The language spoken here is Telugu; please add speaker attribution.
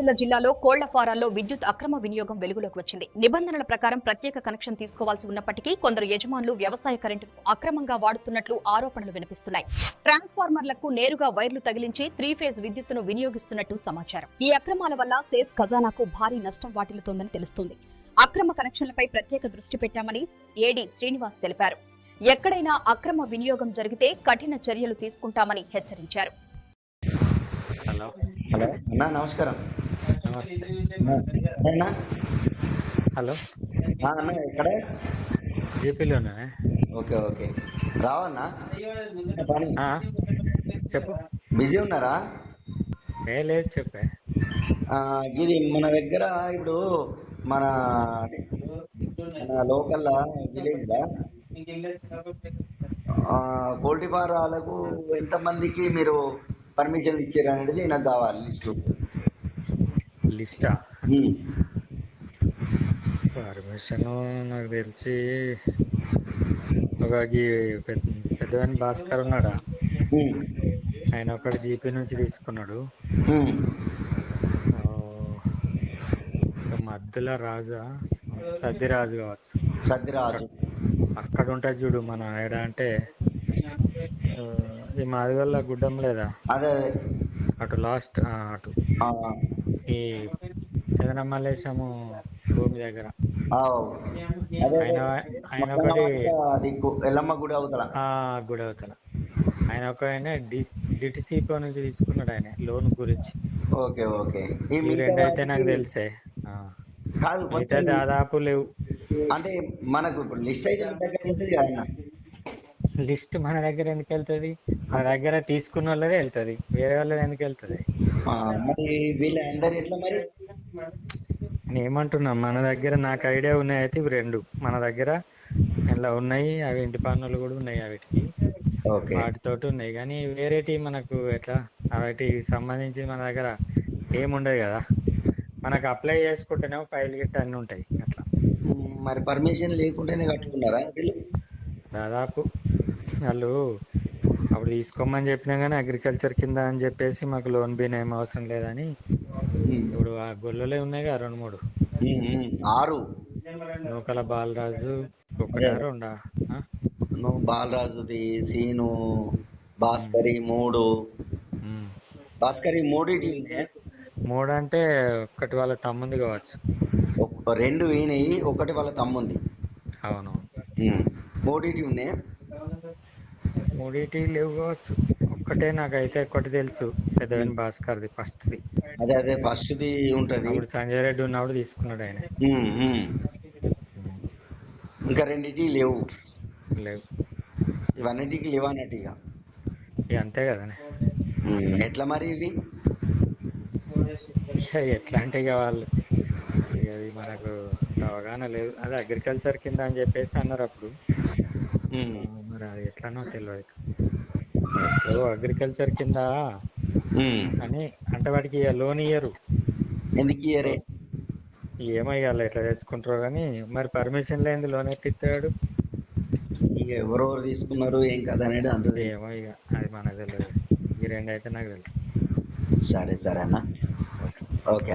Speaker 1: సిరిసిల్ల జిల్లాలో కోళ్ల ఫారాల్లో విద్యుత్ అక్రమ వినియోగం వెలుగులోకి వచ్చింది. నిబంధనల ప్రకారం ప్రత్యేక కనెక్షన్ తీసుకోవాల్సి ఉన్నప్పటికీ కొందరు యజమానులు వ్యవసాయ కరెంటును అక్రమంగా వాడుతున్నట్లు ఆరోపణలు వినిపిస్తున్నాయి. ట్రాన్స్ఫార్మర్లకు నేరుగా వైర్లు తగిలించి 3 ఫేజ్ విద్యుత్తును వినియోగిస్తున్నట్టు సమాచారం. ఈ అక్రమాల వల్ల సేస్ ఖజానాకు భారీ నష్టం వాటిల్లుతోందని తెలుస్తోంది. అక్రమ కనెక్షన్లపై ప్రత్యేక దృష్టి పెట్టామని ఏడీ శ్రీనివాస్ తెలిపారు. ఎక్కడైనా అక్రమ వినియోగం జరిగితే కఠిన చర్యలు తీసుకుంటామని హెచ్చరించారు.
Speaker 2: హలో
Speaker 3: హలో అన్నా, నమస్కారం.
Speaker 2: నమస్తే.
Speaker 3: అన్నా,
Speaker 2: హలో
Speaker 3: అన్న ఎక్కడ?
Speaker 2: జీపీలోనే.
Speaker 3: ఓకే ఓకే, రావన్నా పని.
Speaker 2: చెప్పు.
Speaker 3: బిజీ ఉన్నారా?
Speaker 2: లేదు చెప్పే.
Speaker 3: ఇది మన దగ్గర ఇప్పుడు మన లోకల్ విలేజ్లో పోల్ట్రీ ఫారాలకు ఎంతమందికి మీరు పర్మిషన్ ఇచ్చారు అనేది నాకు కావాలి
Speaker 2: లిస్టా? పర్మిషన్ నాకు తెలిసి ఒక పెద్దవాని భాస్కర్ ఉన్నాడా, ఆయన ఒకటి జీపీ నుంచి తీసుకున్నాడు. మధ్యలో రాజా సద్దిరాజు కావచ్చు.
Speaker 3: సద్దిరాజు
Speaker 2: అక్కడ ఉంటుంది చూడు, మన ఏడ అంటే ఈ మాదిగల్ల గుడ్డం లేదా,
Speaker 3: అదే
Speaker 2: అటు లాస్ట్ అటు ఈ చంద్రమల్లేశము భూమి దగ్గర ఆయన ఒకటి
Speaker 3: ఎల్లమ్మ గుడి అవుతల
Speaker 2: ఆయన ఒక ఆయన డిటిసిపి నుంచి తీసుకున్నాడు ఆయన లోన్ గురించి.
Speaker 3: ఓకే ఓకే,
Speaker 2: ఈ రెండు అయితే నాకు తెలిసే. అయితే దాదాపు లేవు.
Speaker 3: అంటే మనకు లిస్ట్ అయితే ఉంటుంది కదా.
Speaker 2: లిస్ట్ మన దగ్గర ఎందుకు వెళ్తుంది? మన దగ్గర తీసుకున్న వాళ్ళదే వెళ్తుంది, వేరే వాళ్ళది ఎందుకు వెళ్తుంది?
Speaker 3: మరి వీళ్ళందరూ ఎట్లా మరి?
Speaker 2: నేను ఏమంటున్నా, మన దగ్గర నాకు ఐడియా ఉన్నాయి అయితే ఇవి రెండు మన దగ్గర ఇలా ఉన్నాయి. అవి ఇంటి పన్నులు కూడా ఉన్నాయి, వాటికి వాటితోటి ఉన్నాయి. కానీ వేరేటి మనకు ఎట్లా వాటికి సంబంధించి మన దగ్గర ఏముండదు కదా. మనకు అప్లై చేసుకుంటేనేమో ఫైల్ గిట్ట అన్నీ ఉంటాయి అట్లా.
Speaker 3: మరి పర్మిషన్ లేకుండానే కట్టుకున్నారా
Speaker 2: దాదాపు? వాళ్ళు అప్పుడు తీసుకోమని చెప్పినా కానీ అగ్రికల్చర్ కింద అని చెప్పేసి మాకు లోన్ బీన్ ఏం అవసరం లేదని. ఇప్పుడు ఆ గొల్లలే ఉన్నాయి కదా
Speaker 3: 2-3
Speaker 2: నూకల బాలరాజు ఒకటా రెండా?
Speaker 3: బాలరాజుది, సీను, భాస్కరి 3. భాస్కరి
Speaker 2: 3 అంటే ఒకటి వాళ్ళ తమ్ముంది కావచ్చు.
Speaker 3: 2 ఈయనయి, ఒకటి వాళ్ళ తమ్ముంది.
Speaker 2: అవును,
Speaker 3: 3 ఉన్నాయి.
Speaker 2: 3 లేవు కావచ్చు. ఒక్కటే నాకైతే ఒకటి తెలుసు, పెద్దవని భాస్కర్ది ఫస్ట్ది.
Speaker 3: అదే ఫస్ట్ది ఉంటది.
Speaker 2: ఇప్పుడు సంజయ్ రెడ్డి ఉన్నప్పుడు తీసుకున్నాడు ఆయన.
Speaker 3: ఇంకా 2 లేవు. ఇవన్నిటికి లేవు అన్నట్టు ఇక
Speaker 2: అంతే కదా.
Speaker 3: ఎట్లా మరి ఇవి?
Speaker 2: ఎట్లా అంటే ఇక వాళ్ళు అది మనకు అవగాహన లేదు. అది అగ్రికల్చర్ కింద అని చెప్పేసి అన్నారు అప్పుడు. మరి అది ఎట్లానో తెలియదు. అగ్రికల్చర్ కింద అని అంటే వాటికి లోన్ ఇయ్యరు.
Speaker 3: ఎందుకు ఇయ్యరే?
Speaker 2: ఏమో ఇవాళ ఎట్లా తెచ్చుకుంటారో కానీ. మరి పర్మిషన్ లేని లోన్ ఎట్లా ఇస్తాడు?
Speaker 3: ఇక ఎవరెవరు తీసుకున్నారు ఏం కదా అనేది అంతది.
Speaker 2: ఏమో ఇక అది మనకు తెలియదు. ఈ రెండు అయితే నాకు తెలుసు.
Speaker 3: సరే అన్న, ఓకే.